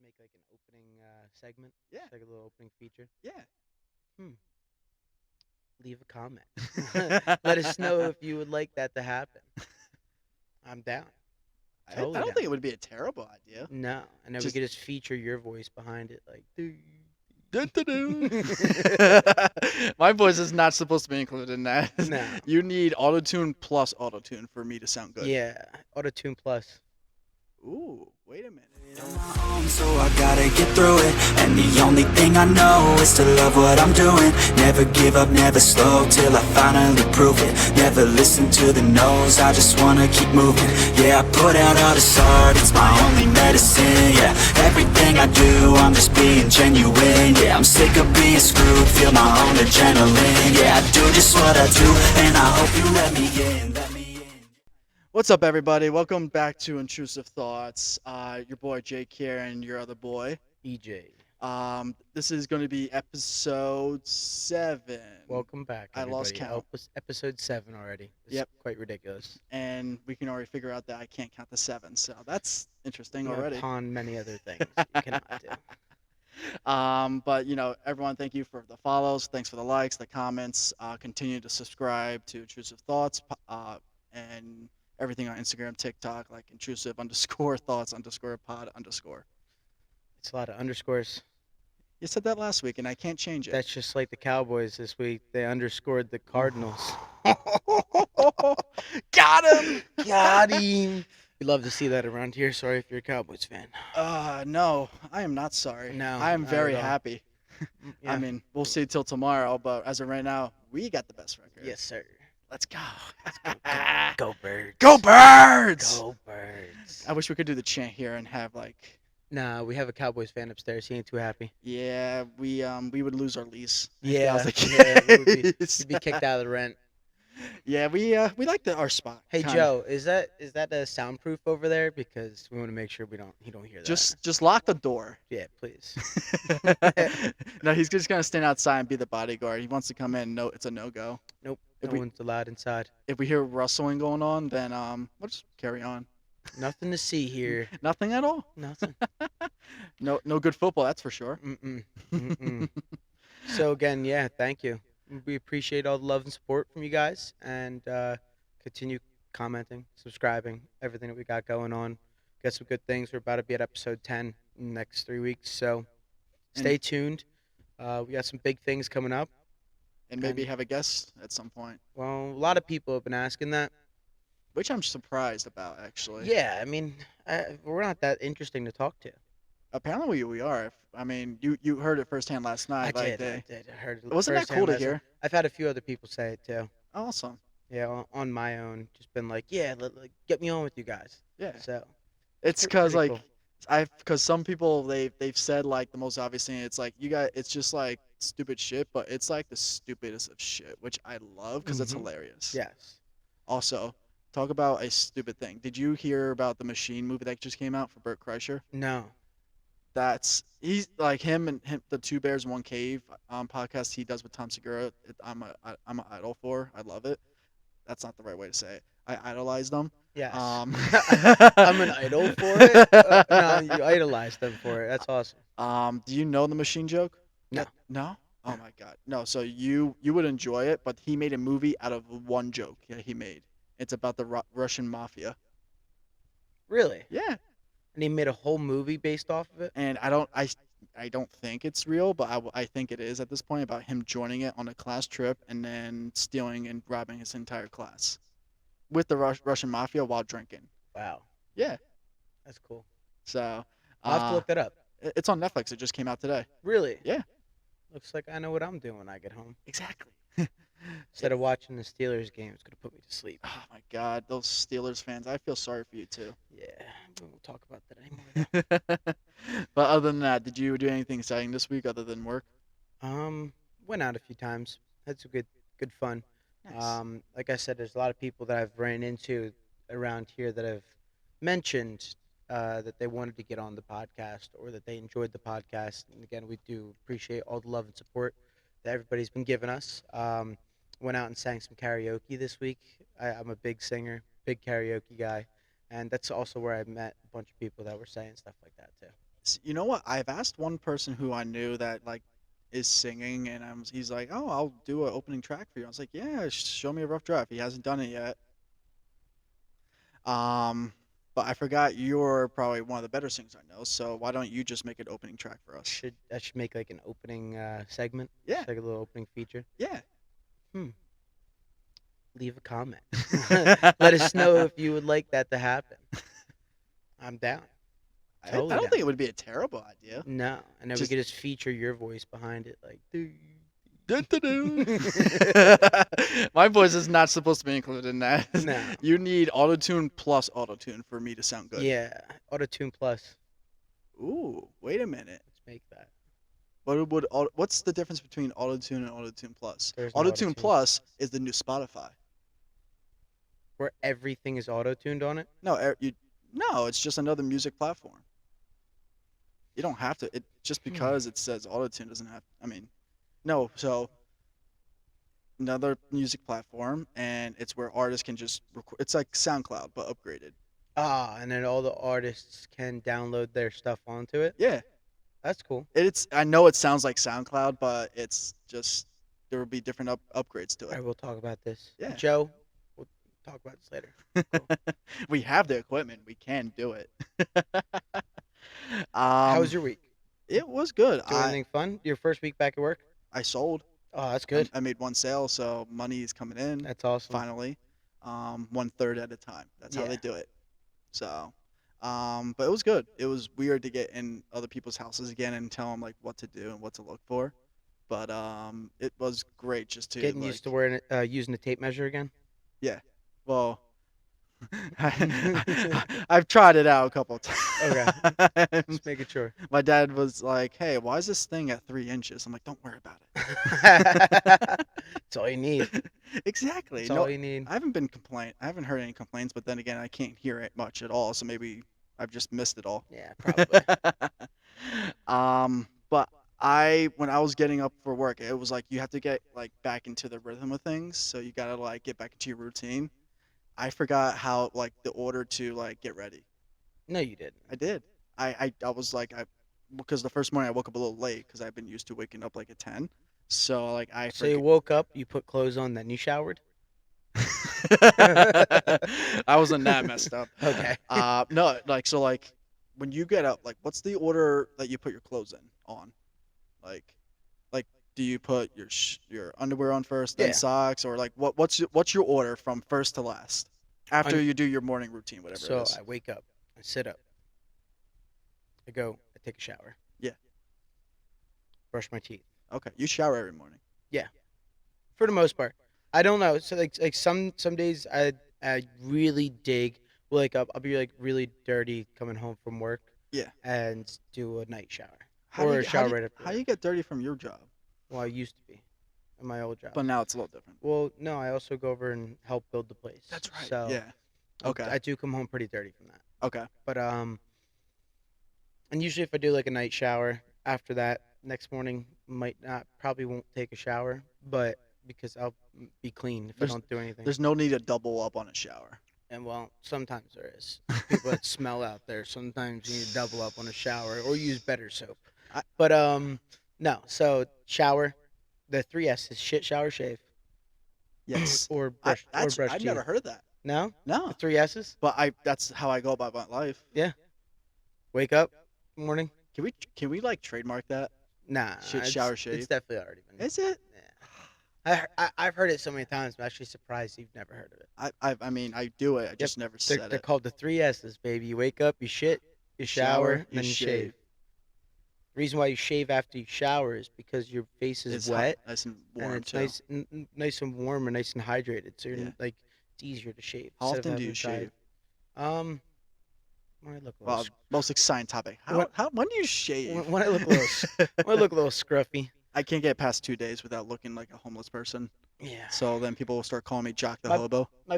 make like an opening segment? Yeah, Just like a little opening feature? yeah. Hmm. Leave a comment. Let us know if you would like that to happen. I'm down. I Totally don't down. think it would be a terrible idea. No, and then we Just could just feature your voice behind it, like. dun-dun-dun. My voice is not supposed to be included in that. No. You need autotune plus autotune for me to sound good. Yeah. Auto Tune Plus. Ooh, wait a minute. On my own, so I gotta get through it. And the only thing I know is to love what I'm doing. Never give up, never slow, till I finally prove it. Never listen to the no's, I just wanna keep moving. Yeah, I put out all this art, it's my only medicine. Yeah, everything I do, I'm just being genuine. Yeah, I'm sick of being screwed, feel my own adrenaline. Yeah, I do just what I do, and I hope you let me in, let me in. What's up, everybody? Welcome back to Intrusive Thoughts. Your boy Jake here, and your other boy. EJ. This is going to be episode 7. Welcome back, I lost everybody. count. Episode 7 already. It's Yep. quite ridiculous. And we can already figure out that I can't count the 7, so that's interesting You know, already. upon many other things you cannot do. But everyone, thank you for the follows. Thanks for the likes, the comments. Continue to subscribe to Intrusive Thoughts, and everything on Instagram, TikTok, like intrusive underscore thoughts underscore pod underscore. It's a lot of underscores. You said that last week, and I can't change it. That's just like the Cowboys this week. They underscored the Cardinals. Got him. Got him. We love to see that around here. Sorry if you're a Cowboys fan. No, I am not sorry. No, I am not very at all. happy. Yeah. I mean, we'll see till tomorrow, but as of right now, we got the best record. Yes, sir. Let's go. Go Birds. Go Birds! Go Birds. I wish we could do the chant here and have like, Nah, we have a Cowboys fan upstairs. He ain't too happy. yeah, we would lose our lease. Yeah, That was the yeah, we'd be case. kicked out of the rent. Yeah, we like our spot. Hey kinda. Joe, is that soundproof over there? Because we want to make sure he don't hear that. Just lock the door. Yeah, please. No, he's just gonna stand outside and be the bodyguard. He wants to come in. No, it's a no go. Nope, If no we- one's allowed inside. If we hear rustling going on, then we'll just carry on. Nothing to see here. Nothing at all. Nothing. No good football, that's for sure. Mm-mm. Mm-mm. So again, yeah, thank you. We appreciate all the love and support from you guys, and continue commenting, subscribing, everything that we got going on. Got some good things. We're about to be at episode 10 in the next 3 weeks, so stay tuned. We got some big things coming up. And maybe have a guest at some point, Well, a lot of people have been asking that. which I'm surprised about actually. Yeah, I mean, we're not that interesting to talk to. Apparently we are. I mean, you heard it firsthand last night. I like did. I heard it Wasn't that firsthand cool to last night. hear? I've had a few other people say it too. Awesome. Yeah, on my own, just been like, yeah, get me on with you guys. Yeah. So It's pretty because like cool. because some people they've said like the most obvious thing. It's like you got it's just like stupid shit, but it's like the stupidest of shit, which I love because it's Mhm. hilarious. Yes. Also, talk about a stupid thing. Did you hear about the Machine movie that just came out for Burt Kreischer? No. He's like him, the Two Bears One Cave podcast he does with Tom Segura. I'm an idol for. I love it. That's not the right way to say it. I idolize them. Yes. Um, I'm an idol for it. No, you idolize them for it. That's awesome. Do you know the Machine joke? No. No. Oh No. my God. No. So you would enjoy it, but he made a movie out of one joke. Yeah, he made. It's about the Russian mafia. Really? Yeah. And he made a whole movie based off of it. And I don't think it's real, but I think it is at this point about him joining it on a class trip and then stealing and robbing his entire class with the Russian mafia while drinking. Wow. Yeah. That's cool. So I'll have to look that up. it's on Netflix. It just came out today. Really? Yeah. Looks like I know what I'm doing when I get home. Exactly. Instead of watching the Steelers game, it's gonna put me to sleep. Oh my God, those Steelers fans! I feel sorry for you too. Yeah, we won't talk about that anymore. But other than that, did you do anything exciting this week other than work? Went out a few times. Had some good fun. Nice. Like I said, there's a lot of people that I've ran into around here that have mentioned that they wanted to get on the podcast or that they enjoyed the podcast. And again, we do appreciate all the love and support that everybody's been giving us. Went out and sang some karaoke this week. I'm a big singer, big karaoke guy, and that's also where I met a bunch of people that were saying stuff like that too. You know what? I've asked one person who I knew that like is singing, and he's like, "Oh, I'll do an opening track for you." I was like, "Yeah, show me a rough draft." He hasn't done it yet. Um, but I forgot you're probably one of the better singers I know. So why don't you just make an opening track for us? Should make like an opening segment, Yeah, just like a little opening feature. yeah. Hmm. Leave a comment. Let us know if you would like that to happen. I'm down. I Totally don't down. think it would be a terrible idea. No, and then we Just could just feature your voice behind it, like. my voice is not supposed to be included in that. No. You need autotune plus autotune for me to sound good. Yeah, Auto-Tune Plus. Ooh, wait a minute. Let's make that. What's the difference between autotune and autotune plus? There's no Autotune Auto-Tune. plus is the new Spotify. Where everything is auto-tuned on it. No, it's just another music platform. You don't have to. It just because it says autotune doesn't have. I mean, no. So another music platform, and it's where artists can just record. It's like SoundCloud but upgraded. And then all the artists can download their stuff onto it. Yeah, That's cool. I know it sounds like SoundCloud, but it's just there will be different upgrades to All right, it. we'll talk about this. Yeah. Joe, we'll talk about this later. We have the equipment. We can do it. How was your week? It was good. Do anything fun? Your first week back at work? I sold. Oh, that's good. I made one sale, so money is coming in. That's awesome. Finally, 1/3 at a time. That's how Yeah. they do it. So, but it was good. It was weird to get in other people's houses again and tell them like what to do and what to look for. But it was great just to Getting used to wearing using the tape measure again. Yeah. Well, I've tried it out a couple of times. Okay. Just making sure. My dad was like, "Hey, why is this thing at 3 inches?" I'm like, "Don't worry about it." That's all you need. Exactly. That's all you need. I haven't heard any complaints, but then again, I can't hear it much at all, so maybe I've just missed it all. Yeah, probably. But when I was getting up for work, it was like you have to get like back into the rhythm of things, so you gotta like get back into your routine. I forgot how like the order to like get ready. No, you didn't. I did. I was like because the first morning I woke up a little late because I've been used to waking up like at 10. So like So you woke up, you put clothes on, then you showered. I wasn't that messed up. Okay. No, like so like when you get up, like what's the order that you put your clothes in on? Like do you put your underwear on first, then Yeah. socks, or like what's your order from first to last after you do your morning routine, whatever So it is? I wake up, I sit up, I go, I take a shower. Yeah. Brush my teeth. Okay, you shower every morning. For the most part, I don't know. So like some days I really dig. Wake up, I'll be like really dirty coming home from work. Yeah. And do a night shower How do or you, a how shower do you, right after. how do you get dirty from your job? Well, I used to be, in my old job. But now it's a little different. Well, no, I also go over and help build the place. That's right. So Yeah. Okay. I do come home pretty dirty from that. Okay. But and usually if I do like a night shower, after that, next morning probably won't take a shower, but because I'll be clean if I don't do anything. There's no need to double up on a shower. And well, sometimes there is. People that smell out there. Sometimes you need to double up on a shower or use better soap. But no. So shower, the 3 S's: shit, shower, shave, Yes. or brush I've teeth. never heard that. No, No. the 3 S's. But that's how I go about my life. Wake up, morning. Can we like trademark that? Nah, Shit, shower, shave. It's definitely already been. Is it? Yeah. I've heard it so many times. I'm actually surprised you've never heard of it. I mean I do it. I just never said They're it. called the 3 S's, baby. You wake up, you shit, you shower, and then you shave. The reason why you shave after you shower is because your face is It's wet nice and and warm it's too. nice and warm and nice and hydrated. So you're Yeah. like it's easier to shave. How instead of often do you having shave? to when I look a little, Well, most exciting topic. When do you shave? when I look a little, when I look a little scruffy. I can't get past 2 days without looking like a homeless person. Yeah. So then people will start calling me Jock the My- Hobo. My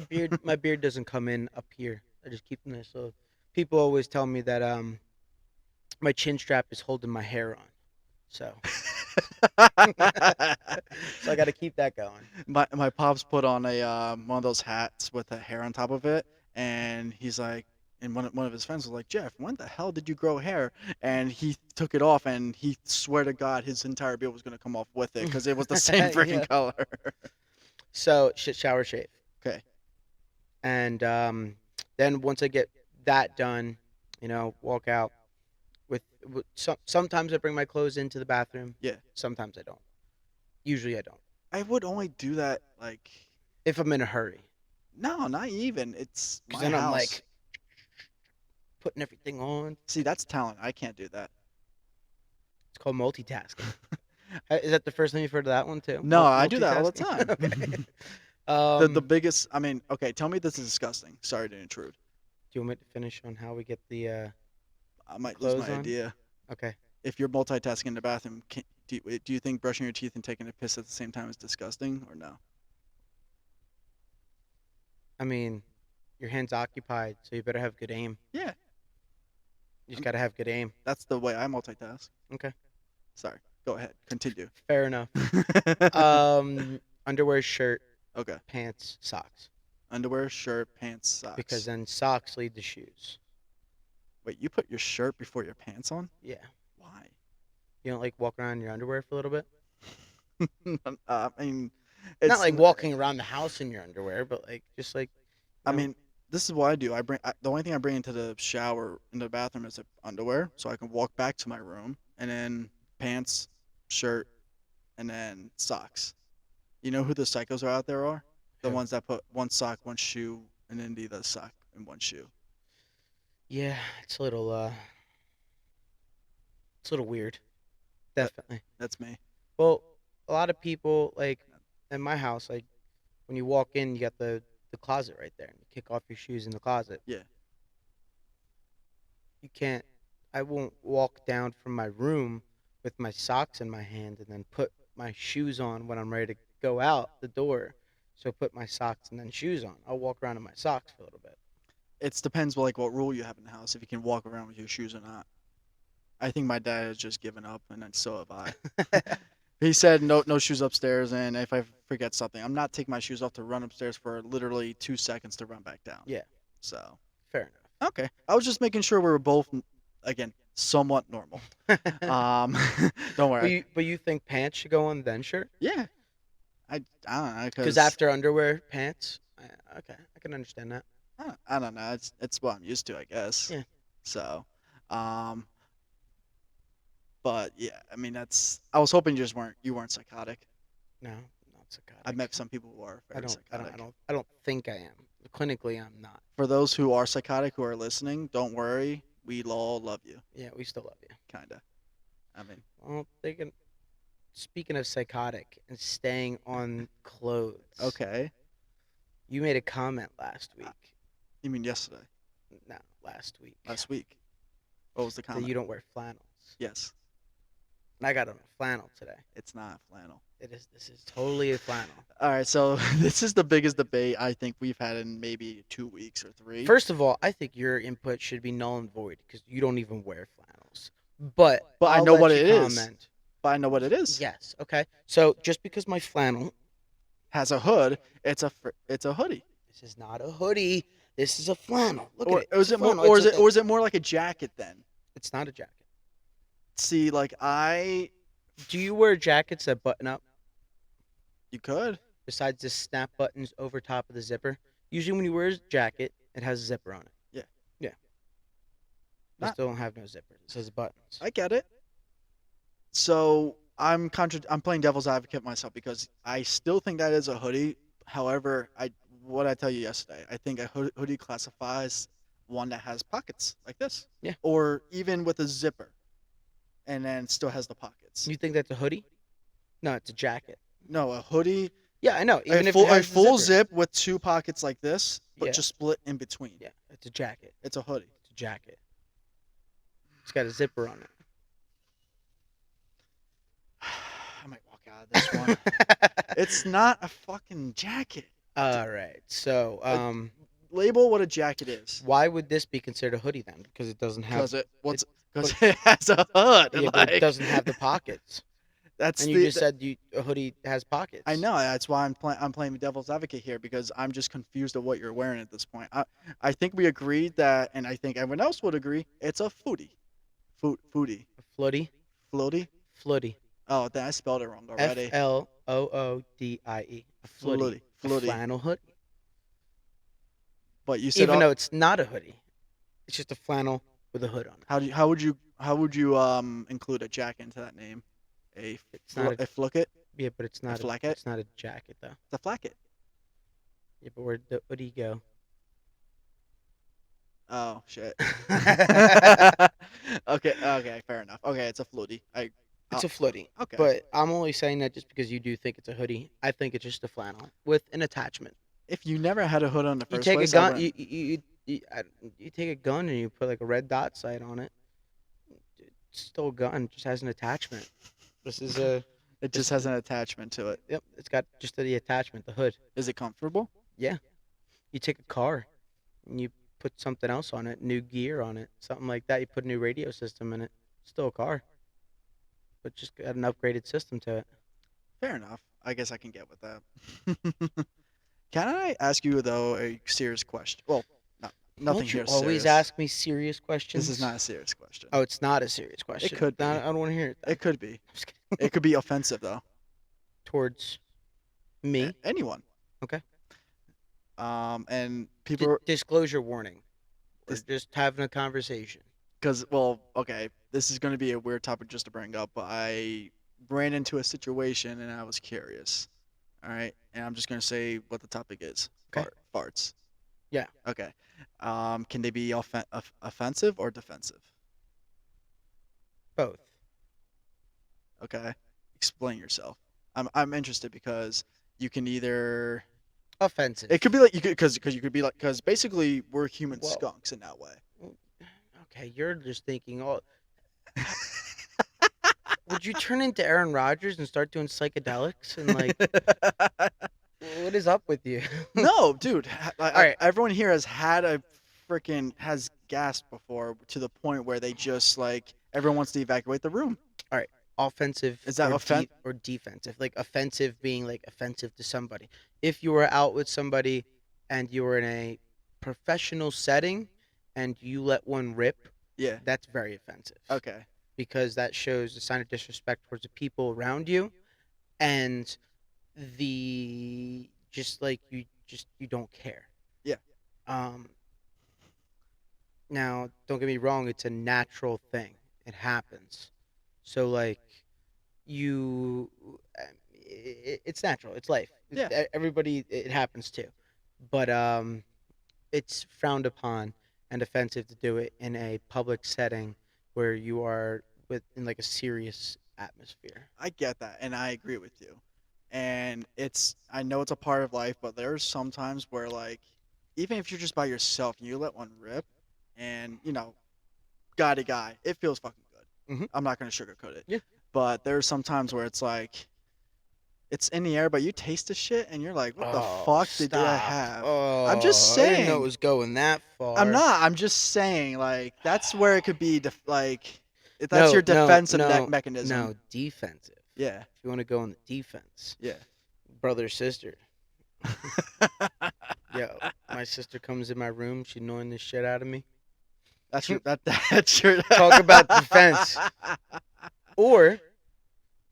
beard doesn't come in up here. I just keep them there. So people always tell me that my chin strap is holding my hair on. So so I got to keep that going. My pops put on a one of those hats with a hair on top of it, and he's like, and one of his friends was like, Jeff, when the hell did you grow hair? And he took it off, and he swear to God his entire beard was gonna come off with it because it was the same freaking Yeah. color. So shit, shower, shave, Okay. and then once I get that done, walk out with sometimes I bring my clothes into the bathroom. Yeah. Sometimes I don't. Usually I don't. I would only do that like If I'm in a hurry, no, not even. It's because my then house. I'm like putting everything on. See, that's talent. I can't do that. It's called multitasking. Is that the first time you've heard of that one too? No, I do that all the time. Multitasking? Okay. The biggest. I mean, okay. Tell me this is disgusting. Sorry to intrude. Do you want me to finish on how we get the I might lose clothes my on? idea. Okay. If you're multitasking in the bathroom, do you think brushing your teeth and taking a piss at the same time is disgusting or no? I mean, your hand's occupied, so you better have good aim. Yeah, You just gotta have good aim. that's the way I multitask. Okay. Sorry. Go ahead. Continue. Fair enough. Underwear, shirt, Okay. pants, socks. Underwear, shirt, pants, socks. Because then socks lead to shoes. Wait, you put your shirt before your pants on? Yeah. Why? You don't like walking around in your underwear for a little bit? I mean, Not like walking around the house in your underwear, but like just like. I mean, this is what I do. The only thing I bring into the shower in the bathroom is underwear, so I can walk back to my room, and then pants, shirt, and then socks. You know who the psychos are out there are? The Who? ones that put one sock, one shoe, and then the other sock and one shoe. Yeah, it's a little weird. Definitely. That's me. Well, a lot of people like in my house, like when you walk in, you got the closet right there, and you kick off your shoes in the closet. Yeah. You can't. I won't walk down from my room with my socks in my hand and then put my shoes on when I'm ready to go out the door. So put my socks and then shoes on. I'll walk around in my socks for a little bit. It depends like what rule you have in the house, if you can walk around with your shoes or not. I think my dad has just given up, and then so have I. He said no shoes upstairs, and if I forget something, I'm not taking my shoes off to run upstairs for literally 2 seconds to run back down. Yeah. So. Fair enough. Okay. I was just making sure we were both, again, somewhat normal. Don't worry. But you think pants should go on then shirt? Yeah. I don't know Because after underwear, pants. Okay, I can understand that. I don't know. It's what I'm used to, I guess. Yeah. So, but yeah, I mean I was hoping you weren't psychotic. No, not psychotic. I've met some people who are very psychotic. I don't think I am. Clinically, I'm not. For those who are psychotic who are listening, don't worry. We all love you. Yeah, we still love you. Kinda. I mean, Well, speaking of psychotic and staying on clothes. okay. You made a comment last week. You mean yesterday? No, last week. Last week? What was the That comment? you don't wear flannels. Yes. And I got on a flannel today. It's not flannel. This is totally a flannel. All right, so this is the biggest debate I think we've had in maybe 2 weeks or 3. First of all, I think your input should be null and void because you don't even wear flannels. But I I'll know let what you it is. comment. But I know what it is. Yes. Okay. So just because my flannel, Has a hood. It's a hoodie. this is not a hoodie. This is a flannel. Look Or at it. is It's a it more, flannel. or It's is it or is it more like a jacket then? It's not a jacket. See, like Do you wear jackets that button up you could. besides the snap buttons over top of the zipper? Usually when you wear a jacket, it has a zipper on it. Yeah. Yeah. I Not- still don't have no zipper. It says buttons. I get it. So I'm playing devil's advocate myself because I still think that is a hoodie. However, what I tell you yesterday, I think a hoodie classifies one that has pockets like this. Yeah. Or even with a zipper, and then still has the pockets. You think that's a hoodie? No, it's a jacket. No, a hoodie, Yeah, I know. Even a if full, it has a full the zipper. zip with 2 pockets like this, but Yeah. just split in between. Yeah, it's a jacket. It's a hoodie. It's a jacket. It's got a zipper on I might walk out of this one. it. It's not a fucking jacket. All right. So, Label what a jacket is. why would this be considered a hoodie then? Because it doesn't have. Because it has a hood. Yeah, but like, it doesn't have the pockets. That's And you just said a hoodie has pockets. I know. That's why I'm playing the devil's advocate here because I'm just confused of what you're wearing at this point. I think we agreed that, and I think everyone else would agree, it's a foodie. Foodie. A floody. Floaty. Floody. Oh, then I spelled it wrong already. FLOODIE. A floody. A Floaty. flannel hoodie. But you said Even though it's not a hoodie, it's just a flannel with a hood on it. how would you include a jacket into that name? It's not A flucket? Yeah, but it's not. flacket? It's not a jacket though. It's a flacket. Yeah, but where'd the hoodie go? Oh shit. Okay, fair enough. Okay, it's a floaty. It's a floody. Okay. But I'm only saying that just because you do think it's a hoodie. I think it's just a flannel with an attachment. If you never had a hood on the You first take place, a I gun. wouldn't- You take a gun and you put like a red dot sight on it. It's still a gun. Just has an attachment. This is a. it just has an attachment to it. Yep. It's got just the attachment, the hood. Is it comfortable? Yeah. You take a car, and you put something else on it, new gear on it, something like that. You put a new radio system in it. Still a car, but just got an upgraded system to it. Fair enough. I guess I can get with that. Can I ask you though a serious question? Well, no, nothing Don't you here. always serious. ask me serious questions? This is not a serious question. Oh, it's not a serious question. could be. I don't want to hear it. then. It could be. I'm just kidding. It could be offensive though. Towards me. Anyone. Okay. And people Disclosure warning. We're Dis- just having a conversation. because well, okay, this is going to be a weird topic just to bring up, but I ran into a situation and I was curious. All right, and I'm just going to say what the topic is. Okay. Farts. Yeah. Okay. Can they be offensive or defensive? Both. Okay. Explain yourself. I'm interested because you can either Offensive. it could be like you could because you could be like because basically we're human Well- skunks in that way. Okay, you're just thinking, oh, would you turn into Aaron Rodgers and start doing psychedelics and like, what is up with you? No, dude. Alright. Everyone here has gasped before to the point where they just like everyone wants to evacuate the room. Offensive Is that or, or defensive? Like offensive being like offensive to somebody. If you were out with somebody and you were in a professional setting and you let one rip, Yeah. that's very offensive. Okay. Because that shows a sign of disrespect towards the people around you, and the just like you don't care. Yeah. Now, don't get me wrong; it's a natural thing. It happens. So like, it's natural. It's life. Yeah. Everybody, it happens too, but it's frowned upon and offensive to do it in a public setting where you are in like a serious atmosphere. I get that, and I agree with you. And I know it's a part of life, but there's sometimes where like, even if you're just by yourself and you let one rip, and guy to guy, it feels fucking good. Mhm. I'm not gonna sugarcoat it. Yeah. But there's some times where it's like, it's in the air, but you taste the shit and you're like, what the fuck did I have? I'm just I didn't know saying. it was going that far. I'm not. I'm just saying, like, that's where it could be, if that's your No, defensive no, mechanism. No, defensive. Yeah. If you want to go on the defense, Yeah. brother, sister. Yo, my sister comes in my room. She annoying the shit out of me. That's your. That's your. Talk about defense. Or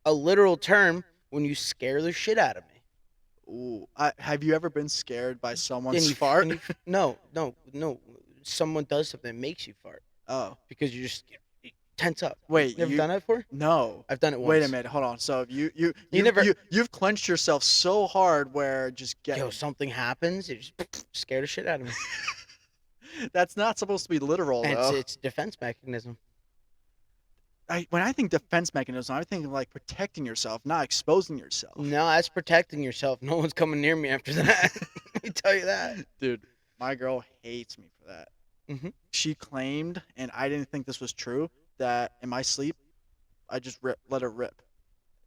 a literal term when you scare the shit out of me. Ooh, have you ever been scared by And someone's you fart? and you- no. Someone does something that makes you fart Oh, because you just tense up. wait. Never done that before? No. I've done it once. Wait a minute. Hold on. So you've clenched yourself so hard where just get. Yo, something happens, you just scare the shit out of me. That's not supposed to be literal And though. it's a defense mechanism. When I think defense mechanism, I think like protecting yourself, not exposing yourself. No, that's protecting yourself. No one's coming near me after that. Let me tell you that. Dude, my girl hates me for that. Mhm. She claimed, and I didn't think this was true, that in my sleep, I just let her rip.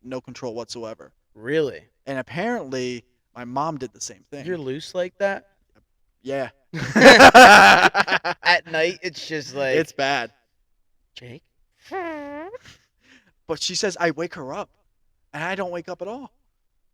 No control whatsoever. Really? And apparently, my mom did the same thing. You're loose like that? Yeah. At night, it's just like, It's bad. Jake? But she says I wake her up. and I don't wake up at all.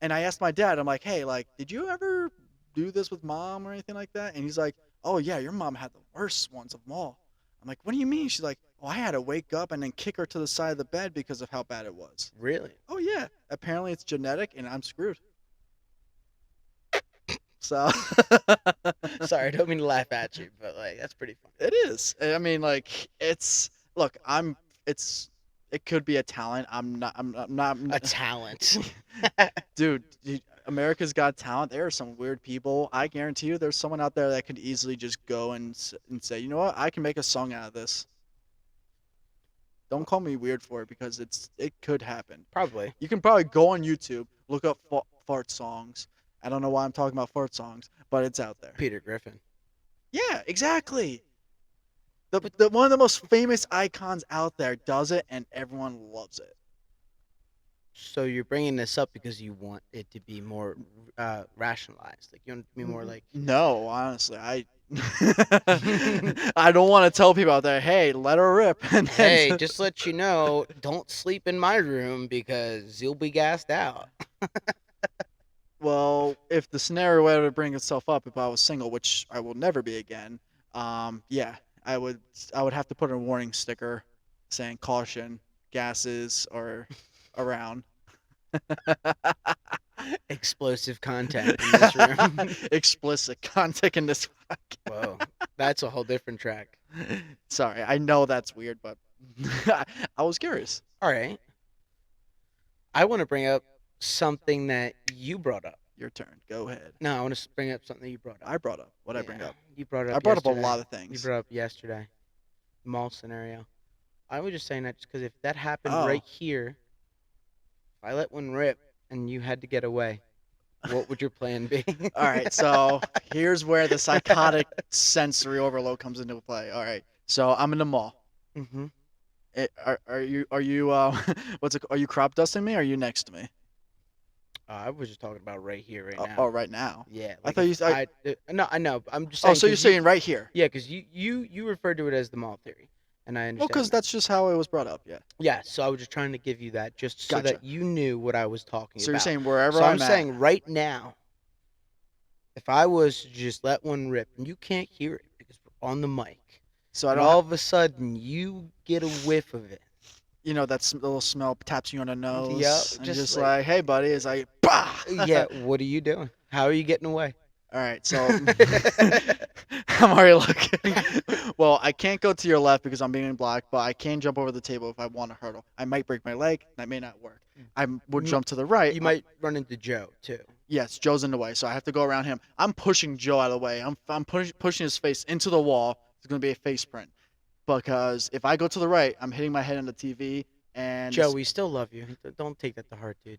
And I asked my dad, I'm like, hey, like, did you ever do this with mom or anything like that? And he's like, oh yeah, your mom had the worst ones of them all. I'm like, what do you mean? She's like, oh, I had to wake up and then kick her to the side of the bed because of how bad it was. Really? Oh yeah, apparently it's genetic and I'm screwed. So Sorry, I don't mean to laugh at you, but like that's pretty funny. it is. I mean, like, it's look, it's it could be a talent. I'm not A talent. dude. America's Got Talent. There are some weird people. I guarantee you, there's someone out there that could easily just go and say, you know what, I can make a song out of this. Don't call me weird for it because it could happen. Probably. You can probably go on YouTube, look up fart songs. I don't know why I'm talking about fart songs, but it's out there. Peter Griffin. Yeah, exactly. The one of the most famous icons out there does it, and everyone loves it. So you're bringing this up because you want it to be more rationalized. Like you want it to be more like. No, honestly, I I don't want to tell people out there, hey, let her rip. And Hey, just let you know, don't sleep in my room because you'll be gassed out. well, if the scenario were to bring itself up, if I was single, which I will never be again, yeah, I would have to put a warning sticker saying caution, gases are around. Explosive content in this room. Explicit content in this podcast. Whoa, that's a whole different track. Sorry, I know that's weird, but I was curious. All right. I want to bring up something that you brought up. Your turn. Go ahead. No, I want to bring up something you brought up. I brought up. What I bring Yeah, up? You brought it up. I brought up a yesterday. lot of You things. brought up yesterday. Mall scenario. I was just saying that just because if that happened Oh. right here, if I let one rip and you had to get away, what would your plan be? All right, so here's where the psychotic sensory overload comes into play. All right, so I'm in the mall. Mm-hmm. Are you are you crop dusting me? Or are you next to me? I was just talking about right here, right Oh, now. oh, right now. Yeah. I thought you if said. no, I know. I'm just saying. Oh, so you're 'cause you- saying right here? Yeah, because you referred to it as the mall theory, and I Well, understand. because that. that's just how it was brought up. Yeah. Yeah, so I was just trying to give you that just so Gotcha. that you knew what I was talking So about. you're saying wherever So I'm I'm at. saying right now, if I was to just let one rip, and you can't hear it because we're on the mic, So I and don't. all of a sudden you get a whiff of it. You know that little smell taps you on the nose. Yep, And just just like- like, hey, buddy, it's like, bah. Yeah, what are you doing? How are you getting away? All right, so I'm already looking. Well, I can't go to your left because I'm being blocked, but I can jump over the table if I want to hurdle. I might break my leg. That may not work. I would You jump to the right. You might run into Joe too. Yes, Joe's in the way, so I have to go around him. I'm pushing Joe out of the way. I'm pushing his face into the wall. It's going to be a face print. Because if I go to the right, I'm hitting my head on the TV, and Joe, we still love you. Don't take that to heart, dude.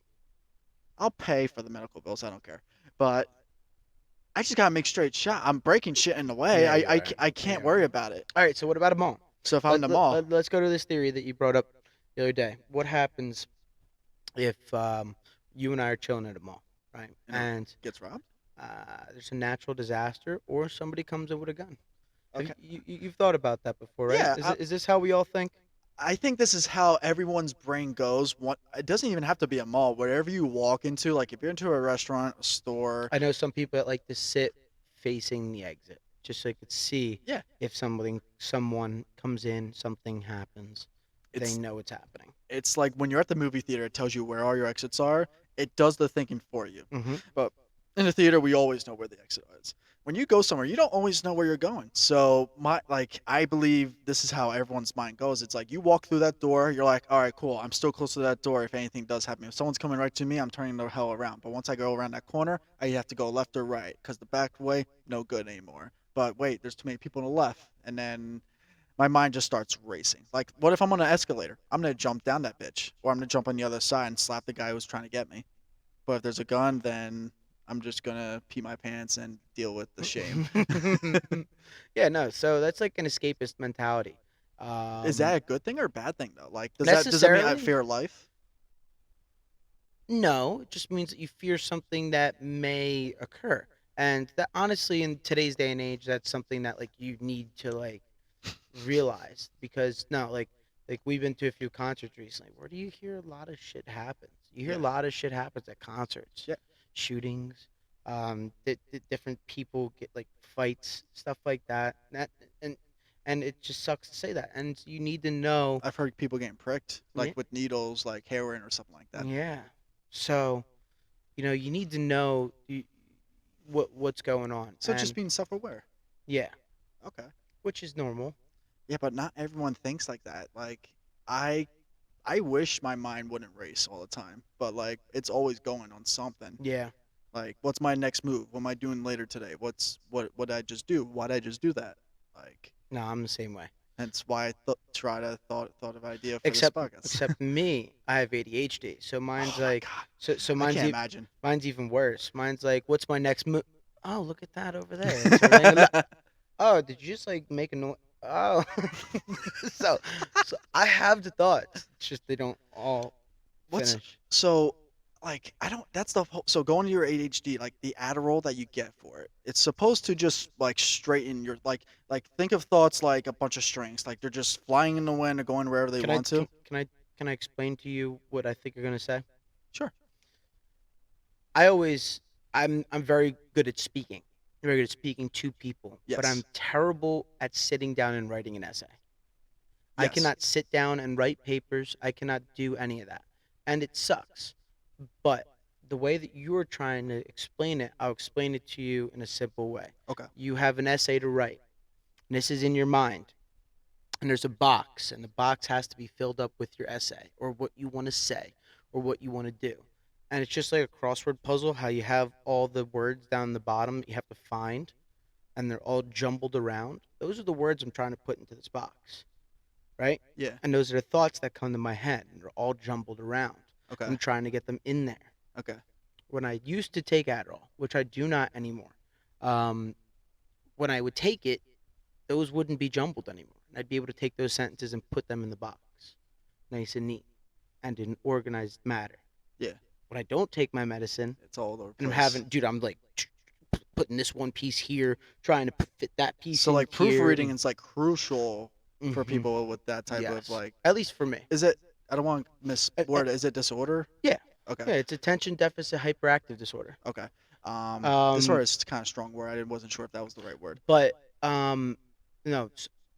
I'll pay for the medical bills. I don't care. But I just gotta make straight shot. I'm breaking shit in the way. Yeah, you are. I can't Yeah. worry about it. All right, so what about a mall? So if I'm in the mall, Let's go to this theory that you brought up the other day. What happens if you and I are chilling at a mall, right? Yeah. And gets robbed. there's a natural disaster, or somebody comes in with a gun. Okay. You've thought about that before, right? Yeah, Is this how we all think? I think this is how everyone's brain goes. It doesn't even have to be a mall. Wherever you walk into, like if you're into a restaurant, a store. I know some people that like to sit facing the exit, just so they could see Yeah. if someone comes in, something happens. It's They know it's happening. it's like when you're at the movie theater, it tells you where all your exits are. It does the thinking for you. Mm-hmm. But in the theater, we always know where the exit is. When you go somewhere, you don't always know where you're going. So I believe this is how everyone's mind goes. It's like you walk through that door, you're like, all right, cool. I'm still close to that door. If anything does happen, if someone's coming right to me, I'm turning the hell around. But once I go around that corner, I have to go left or right because the back way, no good anymore. But wait, there's too many people on the left, and then my mind just starts racing. Like, what if I'm on an escalator? I'm gonna jump down that bitch, or I'm gonna jump on the other side and slap the guy who's trying to get me. But if there's a gun, then I'm just gonna pee my pants and deal with the shame. Yeah, no. So that's like an escapist mentality. Is that a good thing or a bad thing though? Like, does that mean I Necessarily? fear life? No, it just means that you fear something that may occur. And that honestly in today's day and age that's something that like you need to like realize because no, like we've been to a few concerts recently. Where do you hear a lot of shit happens? You hear a Yeah. lot of shit happens at concerts, Yeah. shootings, different people get like fights, stuff like that. And and it just sucks to say that. And you need to know, I've heard people getting pricked, yeah, like with needles, like heroin or something like that. yeah. So you need to know what's going on, So just and being self-aware. yeah, Okay. which is normal. Yeah, but not everyone thinks like that. Like I I wish my mind wouldn't race all the time, but like it's always going on something. Yeah. Like what's my next move? What am I doing later today? What did I just do? Why did I just do that? Like No, I'm the same way. that's why I try to thought of idea for this Except podcast. except me, I have ADHD. So mine's Oh my like god. so I mine's can't imagine. mine's even worse. Mine's like, what's my next move? Oh, look at that over there. It's a random. Oh, did you just like make a noise? Oh, so so I have the thoughts. It's just they don't all What's finish. so like I don't that's the whole, so going to your ADHD like the Adderall that you get for it. It's supposed to just like straighten your like think of thoughts like a bunch of strings like they're just flying in the wind or going wherever they Can I want to. can I explain to you what I think you're gonna say? Sure. I always I'm very good at speaking. Very good at speaking to people, but I'm Yes. terrible at sitting down and writing an essay. I Yes. cannot sit down and write papers. I cannot do any of that. And it sucks. But the way that you're trying to explain it, I'll explain it to you in a simple way. Okay. You have an essay to write, and this is in your mind. And there's a box, and the box has to be filled up with your essay or what you want to say or what you want to do. And it's just like a crossword puzzle, how you have all the words down the bottom that you have to find, and they're all jumbled around. Those are the words I'm trying to put into this box, right? Yeah. And those are the thoughts that come to my head, and they're all jumbled around. Okay. I'm trying to get them in there. Okay. When I used to take Adderall, which I do not anymore, um, when I would take it, those wouldn't be jumbled anymore. And I'd be able to take those sentences and put them in the box, nice and neat, and in organized matter. Yeah. When I don't take my medicine, It's all over the and I'm place. having, dude, I'm like putting this one piece here, trying to fit that piece. So in like here, proofreading and- is like crucial for Mhm. people with that type of Yes. like At least for me. is it I don't want to misword it. Is it disorder? Yeah. Okay. Yeah, it's attention deficit hyperactive disorder. Okay. Um, Disorder is kind of strong word. I wasn't sure if that was the right word. But no,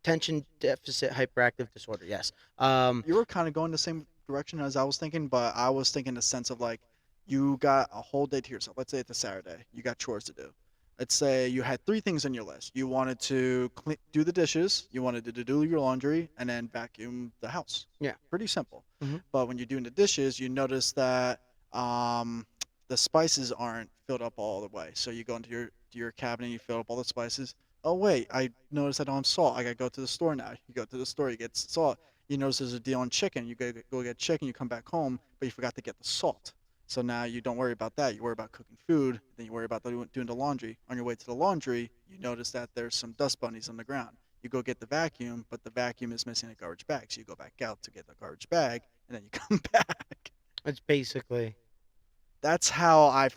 attention deficit hyperactive disorder. Yes. You were kind of going the same direction as I was thinking, but I was thinking the sense of like you got a whole day to yourself. Let's say it's a Saturday. You got chores to do. Let's say you had three things on your list. You wanted to do the dishes, you wanted to do your laundry, and then vacuum the house. Yeah. Pretty simple. Mhm. But when you're doing the dishes, you notice that the spices aren't filled up all the way. So you go into your cabinet, you fill up all the spices. Oh wait, I noticed I don't have salt. I gotta go to the store now. You go to the store, you get salt. You notice there's a deal on chicken. You go get chicken. You come back home, but you forgot to get the salt. So now you don't worry about that. You worry about cooking food. Then you worry about doing the laundry. On your way to the laundry, you notice that there's some dust bunnies on the ground. You go get the vacuum, but the vacuum is missing a garbage bag. So you go back out to get the garbage bag, and then you come back. It's basically That's how I've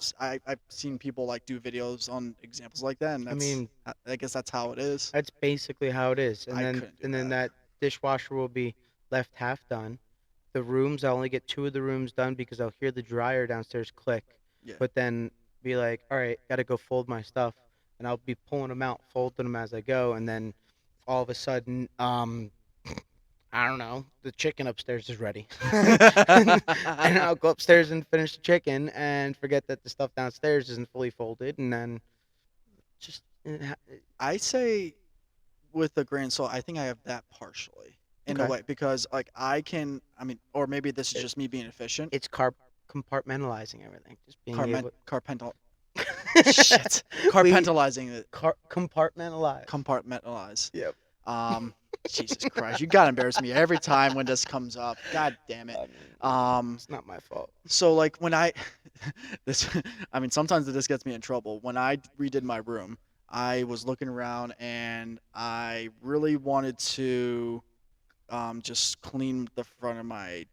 seen people like do videos on examples like that, and I mean, I guess that's how it is. that's basically how it is. And I then couldn't do and then that. that dishwasher will be left half done. The rooms, I'll only get 2 of the rooms done because I'll hear the dryer downstairs click. Yeah. But then be like, all right, got to go fold my stuff. And I'll be pulling them out, folding them as I go. And then all of a sudden, I don't know, the chicken upstairs is ready. And I'll go upstairs and finish the chicken and forget that the stuff downstairs isn't fully folded. And then just, I say with a grain of salt, I think I have that partially in a Okay. way because like I mean, or maybe this is just me being efficient. it's compartmentalizing everything. Just being able Shit. Compartmentalizing it. Compartmentalize. Compartmentalize. Yep. Jesus Christ, you gotta embarrass me every time when this comes up. God damn it. It's not my fault. So like when I this I mean sometimes this gets me in trouble. When I redid my room, I was looking around and I really wanted to just clean the front of my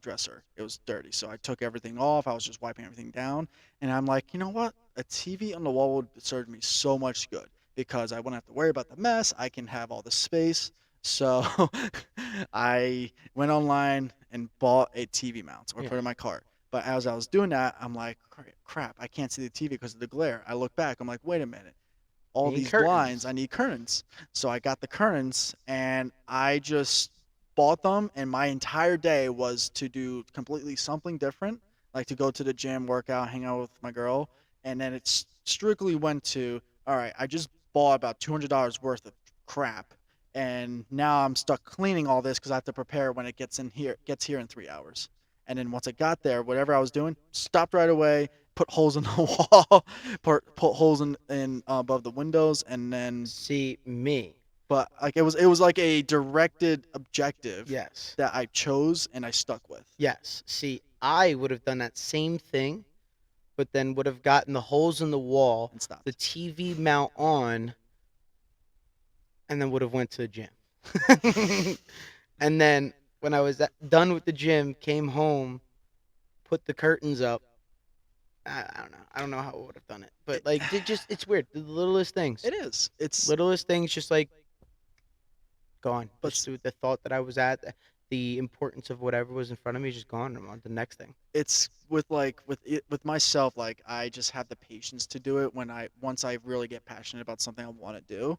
dresser. It was dirty, so I took everything off. I was just wiping everything down, and I'm like, you know what? A TV on the wall would serve me so much good because I wouldn't have to worry about the mess. I can have all the space. So I went online and bought a TV mount or Yeah. put it in my cart. But as I was doing that, I'm like, crap, I can't see the TV because of the glare. I look back, I'm like, wait a minute, all Need these blinds, curtains. I need curtains. So I got the curtains and I just bought them, and my entire day was to do completely something different, like to go to the gym, work out, hang out with my girl, and then it strictly went to, all right, I just bought about $200 worth of crap, and now I'm stuck cleaning all this because I have to prepare when it gets here in 3 hours. And then once I got there, whatever I was doing, stopped right away, put holes in the wall, put holes in above the windows, and then See me. but like it was like a directed objective Yes. that I chose and I stuck with Yes. See, I would have done that same thing, but then would have gotten the holes in the wall, and stopped. the TV mount on, and then would have went to the gym. And then when I was done with the gym, came home, put the curtains up. I don't know. I don't know how I would have done it, but like, it's weird. The littlest things, It is. It's littlest things, just like gone. But Just the thought that I was at, the importance of whatever was in front of me, just gone. I'm on to the next thing. it's with myself, like I just have the patience to do it when once I really get passionate about something I want to do.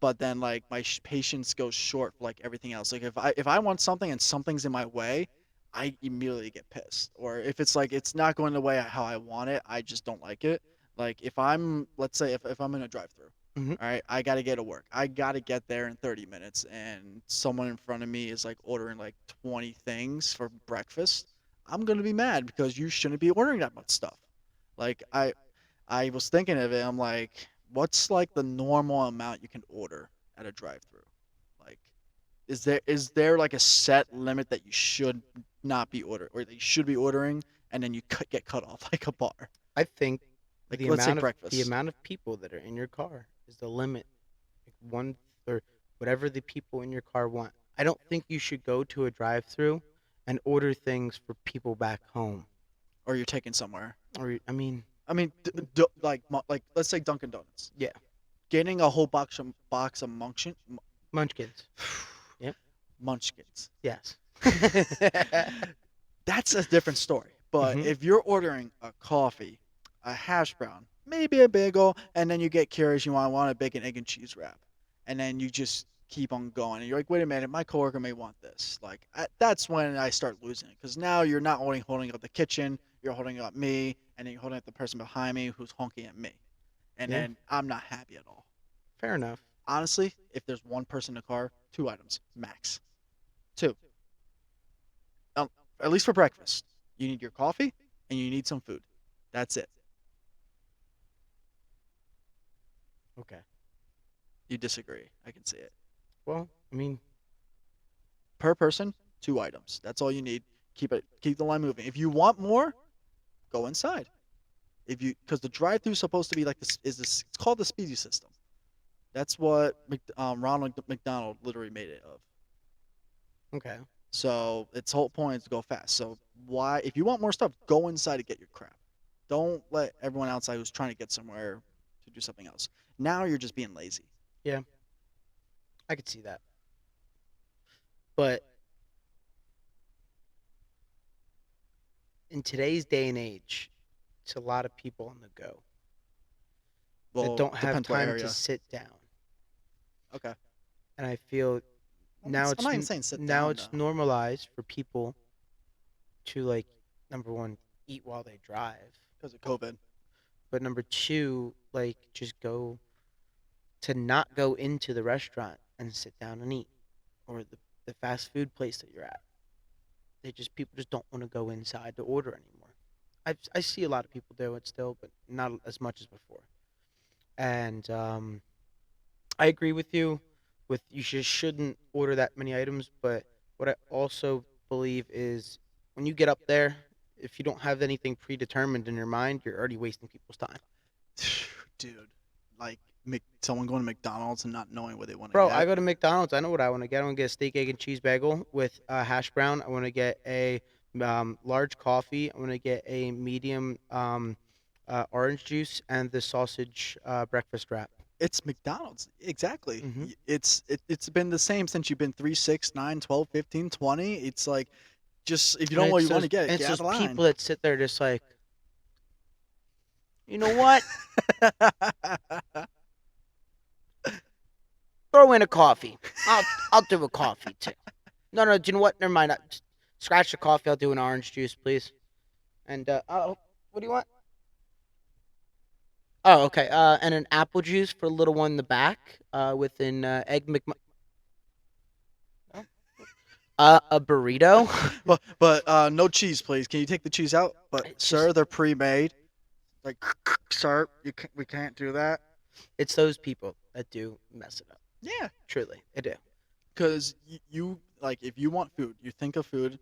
But then like my patience goes short for like everything else. Like if I want something and something's in my way, I immediately get pissed. Or if it's like it's not going the way how I want it, I just don't like it. Like if I'm, let's say if I'm in a drive-through, Mhm. all right, I gotta get to work. I gotta get there in 30 minutes, and someone in front of me is like ordering like 20 things for breakfast. I'm gonna be mad because you shouldn't be ordering that much stuff. Like I was thinking of it. I'm like, what's like the normal amount you can order at a drive-through? Like, is there like a set limit that you should not be ordering or that you should be ordering, and then you get cut off like a bar? I think Like the let's say amount of breakfast. people that are in your car is the limit. Like one or whatever the people in your car want. I don't think you should go to a drive-through and order things for people back home. Or you're taking somewhere. Or I mean, I mean, like let's say Dunkin' Donuts. yeah, Getting a whole box of munchkins. Yep. munchkins. Yes. That's a different story. But Mhm. if you're ordering a coffee, a hash brown, maybe a bagel, and then you get curious, you want a bacon, egg, and cheese wrap, and then you just keep on going, and you're like, wait a minute, my coworker may want this. Like that's when I start losing it, because now you're not only holding up the kitchen, you're holding up me, and then you're holding up the person behind me who's honking at me, and Yeah. then I'm not happy at all. Fair enough. Honestly, if there's one person in the car, 2 items max. Two. At least for breakfast. You need your coffee and you need some food. That's it. Okay. You disagree. I can see it. Well, I mean, Per person, 2 items. That's all you need. Keep the line moving. If you want more, go inside. Because the drive-through is supposed to be like this. It's called the speedy system. That's what Ronald McDonald literally made it of. okay. So its whole point is to go fast. So why, if you want more stuff, go inside to get your crap. Don't let everyone outside who's trying to get somewhere to do something else. Now you're just being lazy. I could see that. But in today's day and age, it's a lot of people on the go Well, that don't have depends what time area. to sit down. Okay. And I feel now I'm not even saying sit now down, it's though. normalized for people to, like, number one, eat while they drive, Because of COVID. but number two, like, just go to not go into the restaurant and sit down and eat, or the fast food place that you're at. People just don't want to go inside to order anymore. I see a lot of people do it still, but not as much as before. And I agree with you. With you just shouldn't order that many items, but what I also believe is when you get up there, if you don't have anything predetermined in your mind, you're already wasting people's time. Dude, like someone going to McDonald's and not knowing what they want to Bro, get. I go to McDonald's. I know what I want to get. I want to get a steak, egg, and cheese bagel with a hash brown. I want to get a large coffee. I want to get a medium orange juice and the sausage breakfast wrap. It's McDonald's. Exactly. Mhm. It's been the same since you've been 3, 6, 9, 12, 15, 20. It's like just if you And don't want it's you want to those, and get it's out of those the line. people that sit there just like, you know what? Throw in a coffee. I'll do a coffee too. No, do you know what? Never mind. Scratch the coffee. I'll do an orange juice, please. And oh, what do you want? Oh, okay. And an apple juice for the little one in the back. With an egg a burrito. but no cheese, please. Can you take the cheese out? But It's sir, just they're pre-made. Like, sir, we can't do that. it's those people that do mess it up. Yeah, Truly, they do. because you like if you want food, you think of food,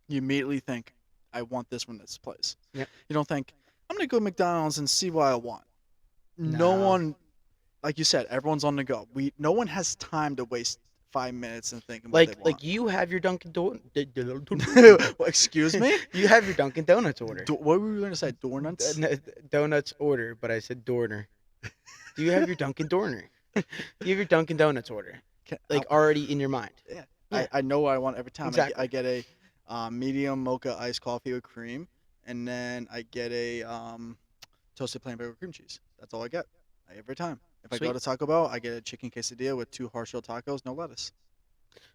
you immediately think, I want this from this place. Yep. You don't think I'm gonna go to McDonald's and see what I want. No No. one, like you said, everyone's on the go. No one has time to waste 5 minutes and thinking what they want. Like you have your Dunkin' Donuts. Well, excuse me. You have your Dunkin' Donuts order. What were we gonna say? Donuts? Donuts order, but I said Dorner. Do you have your Dunkin' Dorner? Do you have your Dunkin' Donuts order like already in your mind? Yeah. Yeah. I know what I want every time. Exactly. I get a medium mocha iced coffee with cream, and then I get a toasted plain bread with cream cheese. That's all I get every time. If I go Sweet. to Taco Bell, I get a chicken quesadilla with 2 hard shell tacos, no lettuce.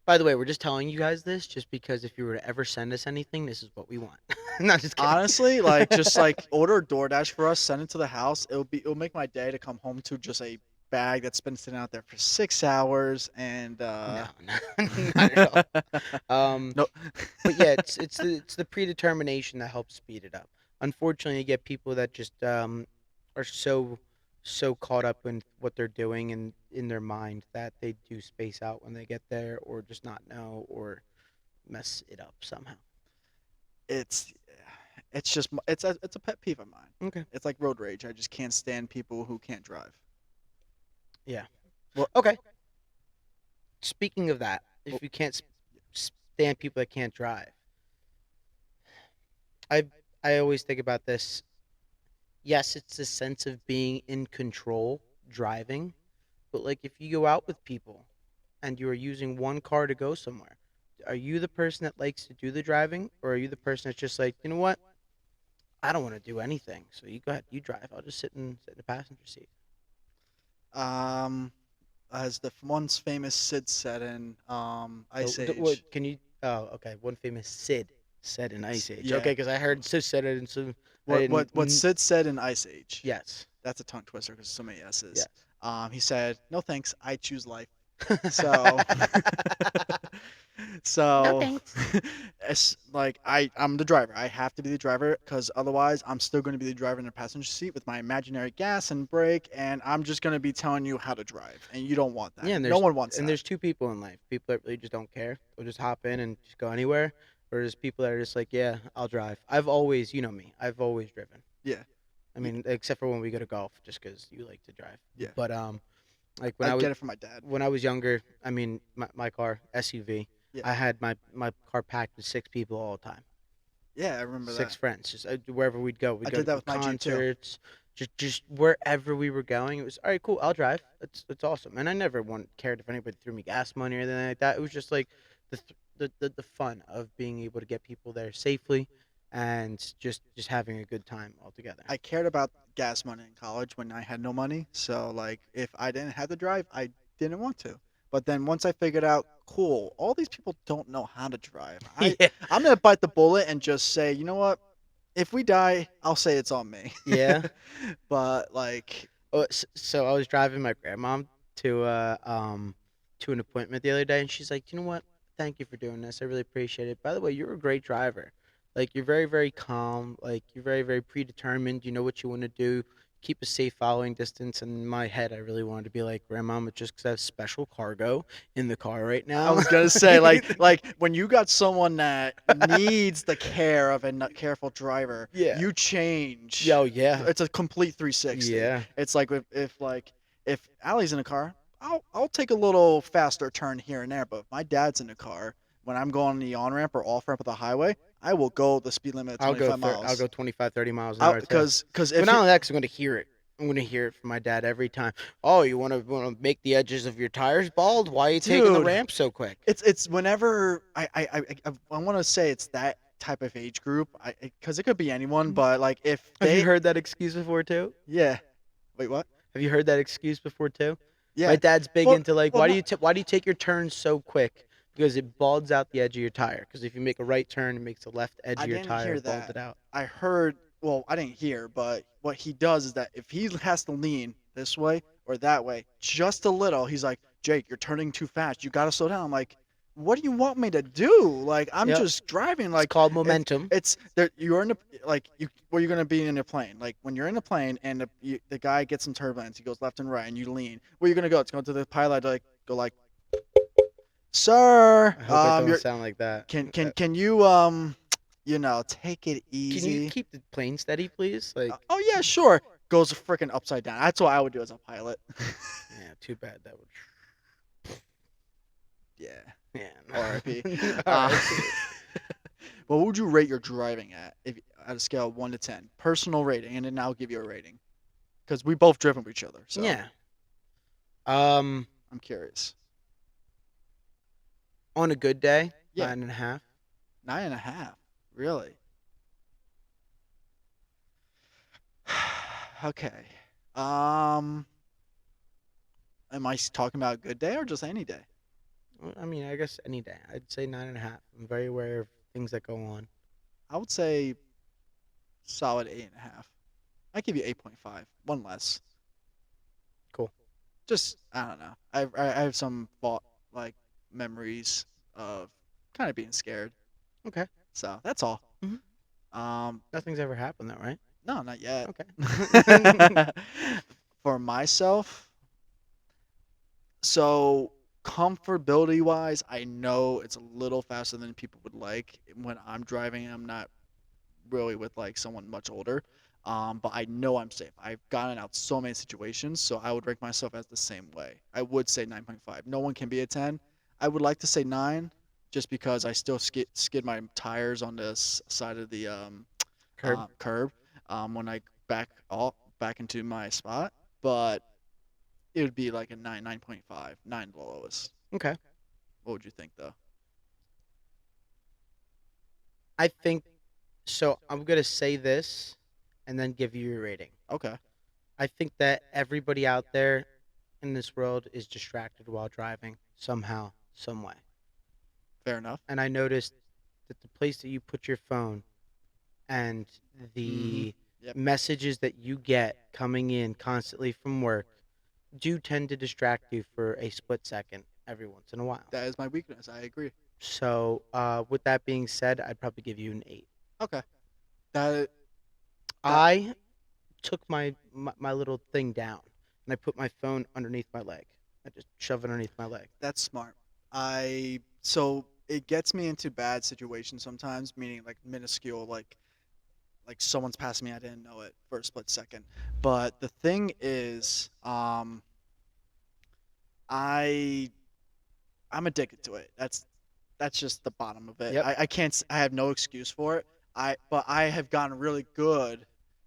By the way, we're just telling you guys this just because if you were to ever send us anything, this is what we want. Not just kidding. Honestly, like just like order DoorDash for us, send it to the house. It'll make my day to come home to just a bag that's been sitting out there for 6 hours and No, not at all. no. But yeah, it's the predetermination that helps speed it up. Unfortunately, you get people that just are so caught up in what they're doing and in their mind that they do space out when they get there, or just not know, or mess it up somehow. it's just it's a pet peeve of mine. Okay. It's like road rage. I just can't stand people who can't drive. Yeah. Well, Okay. Speaking of that, if Well- you can't stand people that can't drive, I always think about this. Yes, it's a sense of being in control driving, but like if you go out with people and you are using one car to go somewhere, are you the person that likes to do the driving, or are you the person that's just like, you know what? I don't want to do anything, so you go ahead, you drive. I'll just sit in the passenger seat. Um, as the once famous Sid said in Ice So, Age. what can you? Oh, okay. One famous Sid said in Ice Age. Yeah. Okay, because I heard Sid said it in some. I What didn't- what Sid said in Ice Age. Yes. That's a tongue twister because so many S's. Yes. He said, "No thanks, I choose life." So, so thanks. it's like I'm the driver. I have to be the driver because otherwise I'm still going to be the driver in the passenger seat with my imaginary gas and brake, and I'm just going to be telling you how to drive, and you don't want that. Yeah, and no one wants and that. there's two people in life. People that really just don't care. They'll just hop in and just go anywhere. Or there's people that are just like, yeah, I'll drive. I've always, you know me, I've always driven. Yeah. I mean, except for when we go to golf, just because you like to drive. Yeah. But like when I I was get it from my dad. when I was younger, I mean, my car SUV, Yeah. I had my car packed with 6 people all the time. Yeah, I remember 6 that. friends, just wherever we'd go. We'd I go did to that with my Jeep, too. concerts, just wherever we were going. It was all right, cool. I'll drive. It's awesome. And I never cared if anybody threw me gas money or anything like that. It was just like the fun of being able to get people there safely, and just having a good time all together. I cared about gas money in college when I had no money. So like if I didn't have to drive, I didn't want to. But then once I figured out, cool, all these people don't know how to drive. Yeah. I'm gonna bite the bullet and just say, you know what? If we die, I'll say it's on me. Yeah. But like, So I was driving my grandma to an appointment the other day, and she's like, you know what? Thank you for doing this. I really appreciate it. By the way, you're a great driver. Like you're very, very calm. Like you're very, very predetermined. You know what you want to do. Keep a safe following distance. And in my head, I really wanted to be like, Grandma, but just because I have special cargo in the car right now. I was gonna say like when you got someone that needs the care of a careful driver, Yeah. you change. Yo, yeah. It's a complete 360. Yeah. It's like if Allie's in a car, I'll take a little faster turn here and there. But if my dad's in the car, when I'm going the on ramp or off ramp of the highway, I will go the speed limit of 25 miles. I'll go 25, 30 miles an hour. Because But if not only that, 'cause I'm going to hear it. I'm gonna hear it from my dad every time. Oh, you wanna make the edges of your tires bald? Why are you taking the Dude, ramp so quick? it's whenever I want to say it's that type of age group. Because it could be anyone, but like if Have you they, heard that excuse before too? yeah. Wait, what? Have you heard that excuse before too? My Yeah. dad's big Well, into like, well, not. why do you take your turns so quick? Because it balds out the edge of your tire. Because if you make a right turn, it makes the left edge I of your didn't tire hear bald that. it out. I heard. Well, I didn't hear, but what he does is that if he has to lean this way or that way just a little, he's like, Jake, you're turning too fast. You gotta slow down. I'm like, what do you want me to do? Like, I'm Yep, just driving. it's Like, called it's momentum. it's there. You're in a like you. Where you're gonna be in a plane. Like when you're in a plane and the guy gets some turbulence, he goes left and right, and you lean. Where you gonna go? It's going to the pilot. Like go like, sir, I hope I don't you're sound like that. can you take it Can you easy? keep the plane steady, please? Like, Oh yeah, sure. Goes freaking upside down. That's what I would do as a pilot. yeah, too bad that would. Yeah. Yeah. R.I.P. Uh, R.I.P. what would you rate your driving at if at a scale of 1 to 10? Personal rating, and then I'll give you a rating because we both driven with each other. So Yeah. Um, I'm curious. on a good day, Yeah, 9.5. 9.5. Really? Okay. Um, am I talking about a good day or just any day? I mean, I guess any day. I'd say 9.5. I'm very aware of things that go on. I would say solid 8.5. I give you 8.5, one less. Cool. Just I don't know. I have some thought like memories of kind of being scared. Okay. So that's all. Mhm. Um, Nothing's ever happened though, right? no, not yet. Okay. For myself, so comfortability wise, I know it's a little faster than people would like. When I'm driving, I'm not really with like someone much older. But I know I'm safe. I've gotten out so many situations, so I would rank myself as the same way. I would say 9.5. No one can be a 10. I would like to say 9, just because I still skid my tires on this side of the Curb. curb when I back into my spot. But it would be like a 9, 9.5, 9 the lowest. Okay. What would you think though? I think so. I'm gonna say this, and then give you your rating. Okay, I think that everybody out there in this world is distracted while driving somehow, some way. fair enough. And I noticed that the place that you put your phone and the Yep. messages that you get coming in constantly from work do tend to distract you for a split second every once in a while. That is my weakness. I agree. So, with that being said, I'd probably give you an 8. Okay. That that I took my little thing down and I put my phone underneath my leg. I just shove it underneath my leg. that's smart. So it gets me into bad situations sometimes, meaning like minuscule, like someone's passing me, I didn't know it for a split second. But the thing is, I I'm addicted to it. That's just the bottom of it. Yep. I can't. I have no excuse for it. But I have gotten really good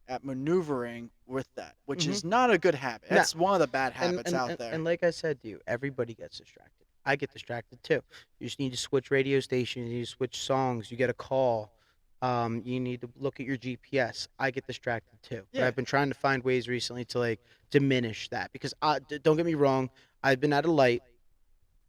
at maneuvering with that, which Mhm. is not a good habit. No. That's one of the bad And habits and, out and there. and like I said to you, everybody gets distracted. I get distracted too. You just need to switch radio stations. You need to switch songs. You get a call. You need to look at your GPS. I get distracted too. But Yeah. I've been trying to find ways recently to like diminish that because don't get me wrong. I've been at a light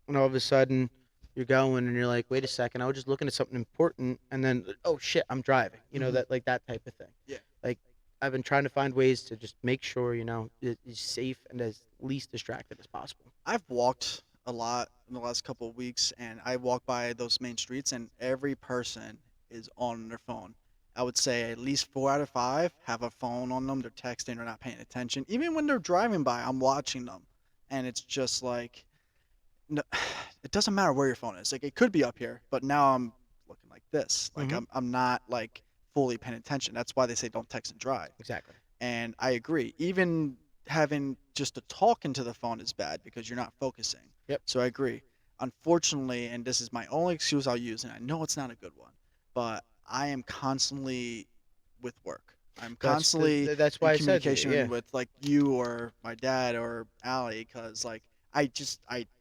and all of a sudden you're going and you're like, wait a second, I was just looking at something important, and then oh shit, I'm driving. Mhm. That like that type of thing. Yeah. Like I've been trying to find ways to just make sure it's safe and as least distracted as possible. I've walked a lot in the last couple of weeks, and I walk by those main streets, and every person is on their phone. I would say at least 4 out of 5 have a phone on them. They're texting, they're not paying attention. Even when they're driving by, I'm watching them, and it's just like, no, it doesn't matter where your phone is. Like it could be up here, but now I'm looking like this. Like Mhm. I'm not like fully paying attention. That's why they say don't text and drive. Exactly. And I agree. Even having just to talk into the phone is bad because you're not focusing. Yep. So I agree. Unfortunately, and this is my only excuse I'll use, and I know it's not a good one, but I am constantly with work. I'm That's constantly that's in why I said to you, yeah. communication with like you or my dad or Allie, because like I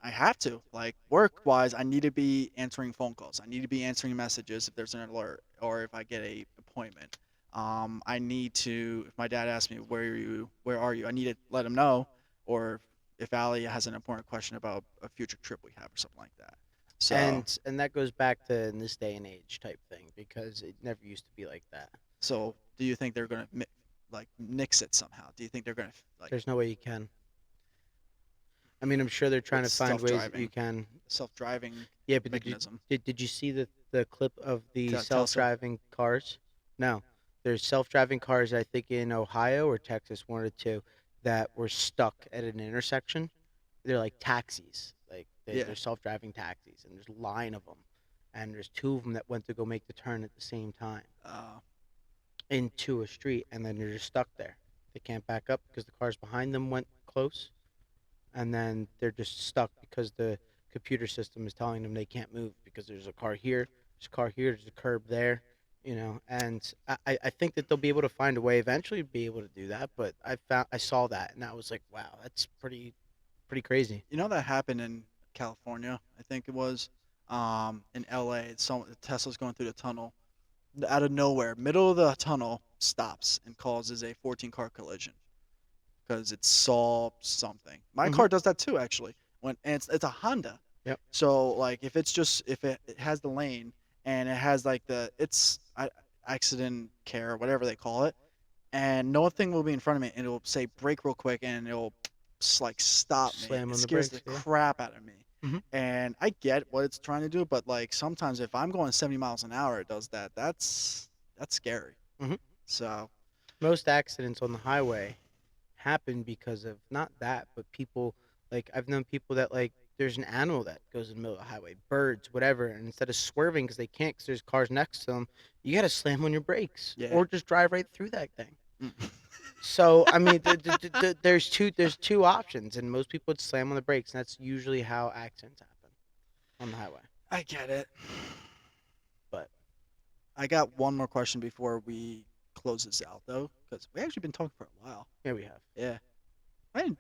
have to, like, work wise, I need to be answering phone calls. I need to be answering messages if there's an alert or if I get a appointment. I need to, if my dad asks me where are you, I need to let him know, or if Allie has an important question about a future trip we have or something like that. So And that goes back to in this day and age type thing because it never used to be like that. so do you think they're gonna like nix it somehow? Do you think they're gonna like There's no way you can. I mean, I'm sure they're trying with to find ways that you self-driving can. self-driving Yeah, but mechanism? did you see the clip of the Tesla. self-driving cars? No, there's self-driving cars. I think in Ohio or Texas, one or two, that were stuck at an intersection. They're like taxis, like Yeah. they're self-driving taxis, and there's a line of them, and there's two of them that went to go make the turn at the same time Uh, into a street, and then they're just stuck there. They can't back up because the cars behind them went close, and then they're just stuck because the computer system is telling them they can't move because there's a car here, there's a car here, there's a curb there, and I think that they'll be able to find a way eventually to be able to do that. But I saw that and I was like, wow, that's pretty crazy. you know that happened in California, I think it was, in LA. So Tesla's going through the tunnel. Out of nowhere, middle of the tunnel, stops and causes a 14 car collision because it saw something. My Hmm. car does that too, actually. And it's a Honda. Yep. So like if it has the lane and it has like accident care, whatever they call it, and nothing will be in front of me, and it'll say brake real quick, and it'll like stop me. Slam It on the scares the brakes. Yeah. crap out of me. Hmm. And I get what it's trying to do, but like sometimes if I'm going 70 miles an hour, it does that. That's scary. Hmm. So Most accidents on the highway happen because of not that, but people like I've known people that like there's an animal that goes in the middle of the highway, birds, whatever, and instead of swerving because they can't because there's cars next to them, you got to slam on your brakes yeah. or just drive right through that thing. Mm. So I mean, there's two options, and most people would slam on the brakes, and that's usually how accidents happen on the highway. I get it. But I got one more question before we close this out, though, because we actually been talking for a while. yeah, we have. Yeah,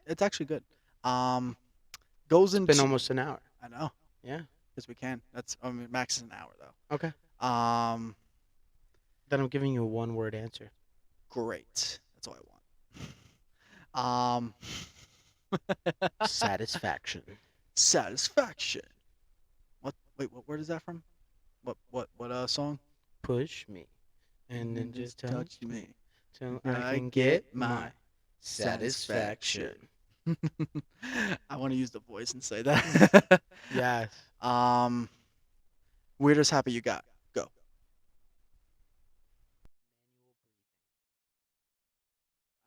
it's actually good. Um, goes It's been into almost an hour. I know, Yeah. because we can. That's I mean, max is an hour though. Okay. Um, Then I'm giving you a one-word answer. great. That's all I want. Satisfaction. Satisfaction. What? Wait, what word is that from? What song? Push me, and then just touch me. Till I can get my satisfaction. I want to use the voice and say that. Yes. Weirdest habit you got? Go.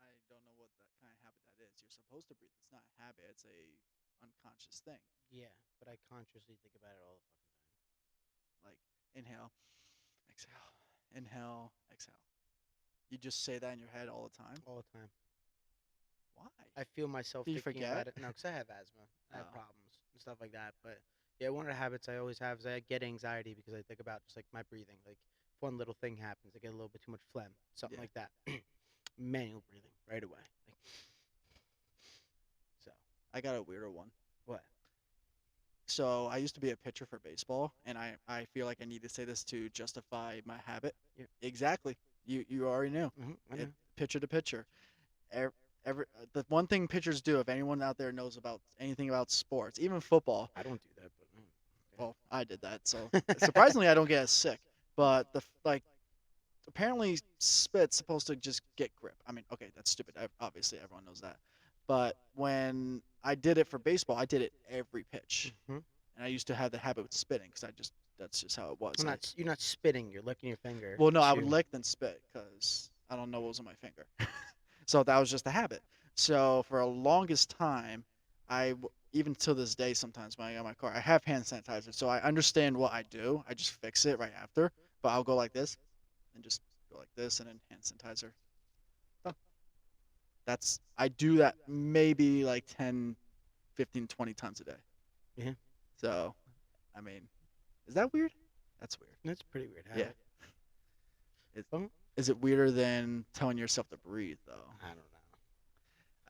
I don't know what that kind of habit that is. You're supposed to breathe. It's not a habit. It's a unconscious thing. Yeah, but I consciously think about it all the fucking Like inhale, exhale, inhale, exhale. You just say that in your head all the time. time. All the time. Why? I feel myself Do you thinking forget? about it. No, because I have asthma. I have Oh. problems and stuff like that. But yeah, one of the habits I always have is I get anxiety because I think about just like my breathing. Like if one little thing happens, I get a little bit too much phlegm, something Yeah. like that. Manual breathing right away. Like, so I got a weirder one. what? So I used to be a pitcher for baseball, and I feel like I need to say this to justify my habit. Yeah. Exactly. You already knew. I know. Pitcher to pitcher. The one thing pitchers do, if anyone out there knows about anything about sports, even football, I don't do that, but well, I did that, so surprisingly I don't get as sick. But like apparently spit's supposed to just get grip. I mean, okay, that's stupid. Obviously everyone knows that. But when I did it for baseball, I did it every pitch, hmm and I used to have the habit with spitting because that's just how it was. Well, you're not spitting. You're licking your finger. Well, no, I would to- lick then spit because I don't know what was on my finger. So that was just a habit. So for a longest time, even to this day, sometimes when I get in my car, I have hand sanitizer. So I understand what I do. I just fix it right after. But I'll go like this, and just go like this, and then hand sanitizer. Done. I do that maybe like 10, 15, 20 times a day. Yeah. So, I mean, is that weird? That's weird. That's a pretty weird Yeah. habit. It- Well, is it weirder than telling yourself to breathe though? I don't know.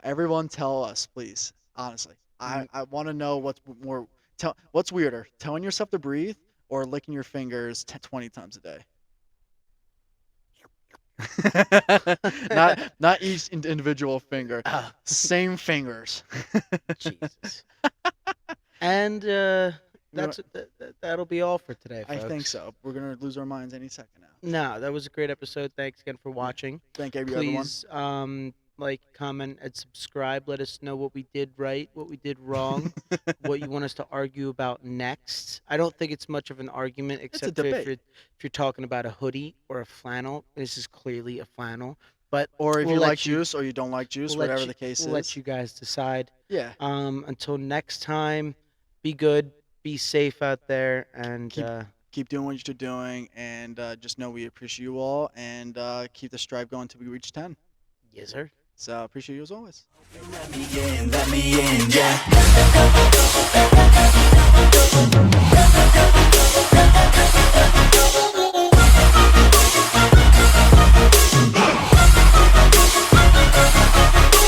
Everyone tell us, please. Honestly. I want to know what's weirder, telling yourself to breathe or licking your fingers 20 times a day? Not each individual finger. Oh, Same fingers. Jesus. And that'll be all for today, I folks. think so. We're gonna lose our minds any second now. No, that was a great episode. Thanks again for watching. Thank everyone. Please, like, comment, and subscribe. Let us know what we did right, what we did wrong, what you want us to argue about next. I don't think it's much of an argument, except for debate. if you're talking about a hoodie or a flannel. This is clearly a flannel. But Or if we'll you let like juice or you don't like juice, we'll let whatever you- the case we'll is. let you guys decide. Yeah. Until next time, be good, be safe out there, and Keep doing what you're doing, and just know we appreciate you all, and keep the stripe going until we reach 10. yes, sir. So appreciate you as always. Let me in, yeah.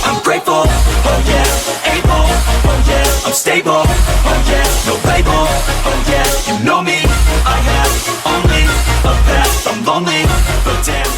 I'm grateful, oh yeah, able, oh yeah, I'm stable, oh yeah, no label, oh yeah, you know me, I have only a path, I'm lonely, but damn,